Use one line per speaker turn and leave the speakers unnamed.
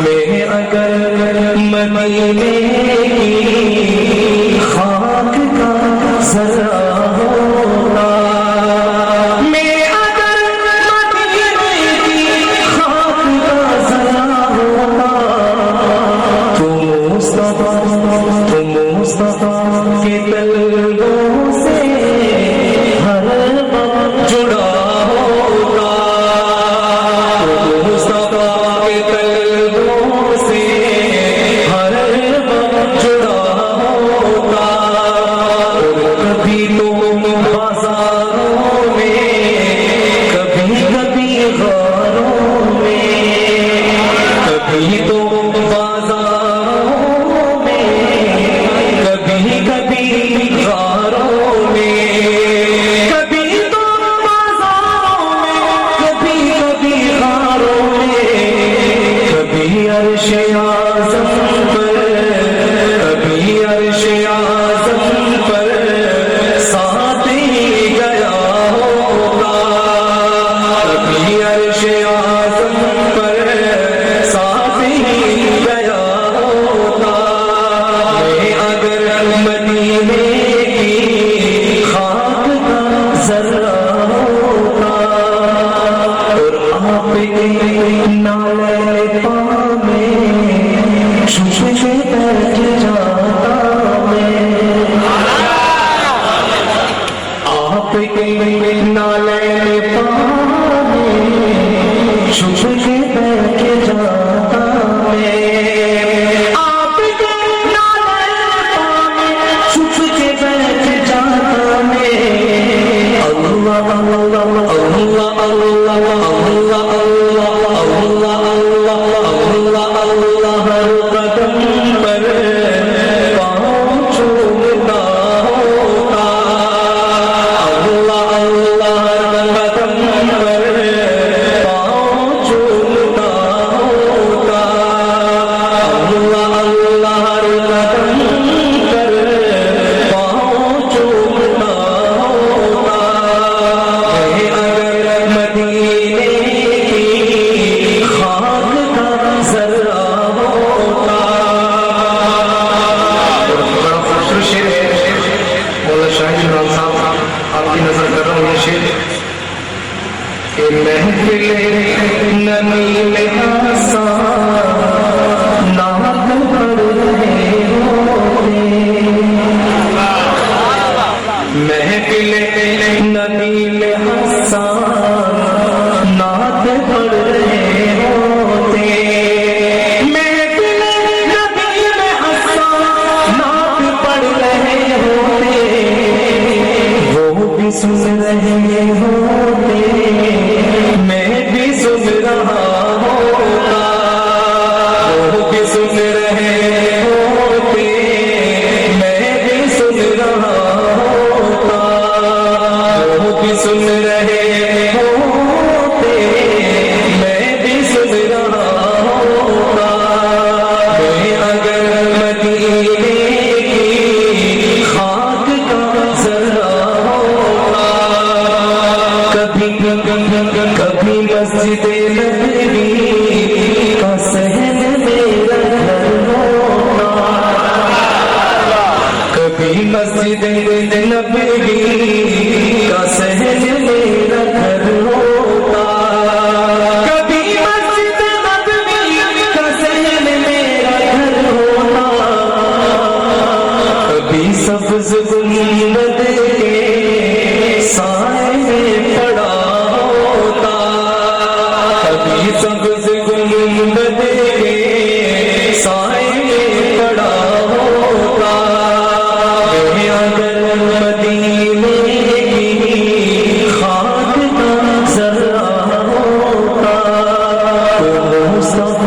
میں اگر مدینے کی خاک کا ذرہ ہوتا، میں اگر مدینے کی خاک کا ذرہ ہوتا، تو مصطفیٰ کے طلبوں سے ہر وقت جڑا ہوتا، تو مصطفیٰ کے طلبوں سے ہر وقت جڑا ہوتا، اور کبھی تو بازاروں میں، کبھی کبھی غاروں میں، کبھی تو بازاروں میں، کبھی کبھی غاروں میں، کبھی تو بازاروں میں، کبھی کبھی غاروں میں، کبھی عرش اعظم پر، کبھی عرش اعظم پر ساتھ ہی گیا ہوتا، کبھی عرش اعظم پر ساتھ ہی گیا ہوتا، میں اگر مدینے کی خاک کا ذرہ ہوتا، اور آپ کے نالے پاؤں میں چھپ کے بیٹھ جاتا میں، آپ کے نالے پاؤں میں چھپ کے بیٹھ جاتا میں، آپ کے نالے پاؤں میں چھپ کے بیٹھ جاتا میں، اللہ اللہ اللہ اللہ اللہ اللہ اللہ اللہ ہر قدم پر پاؤں چومتا ہوتا، اللہ اللہ ہر قدم پر پاؤں چومتا ہوتا، اللہ اللہ ہر قدم پر پاؤں چومتا ہوتا، میں اگر مدینے کی خاک کا ذرہ ہوتا۔ بڑا خوبصورت شعر ہے مولانا شاہد عمران صاحب، آپ کی نظر کر رہا ہوں یہ شعر کہ محفل نمی میں آسان نعت پڑھ رہے ہوتے، محفل نمی میں آسان نعت پڑھ رہے ہوتے، محفل نبی میں آسان نعت پڑھ رہے ہوتے، وہ بھی سن رہے ہوتے، میں بھی سن رہا ہوتا، وہ بھی سن رہے ہوتے، میں بھی سن رہا ہوتا، وہ بھی سن رہے ہوتے، میں بھی سن رہا ہوتا، میں اگر مدینے کی خاک کا ذرہ ہوتا، کبھی کبھی مسجد نبوی کا صحن میرا گھر ہوتا، کبھی مسجد نبوی کا صحن میرا گھر ہوتا، کبھی مسجد نبوی کا صحن میرا گھر ہوتا، کبھی سبز گنبد کے سائے میں پڑا ہوتا، کبھی سبز گنبد کے سائے میں پڑا ہوتا، میں اگر مدینے کی خاک کا ذرہ ہوتا، تو مصطفیٰ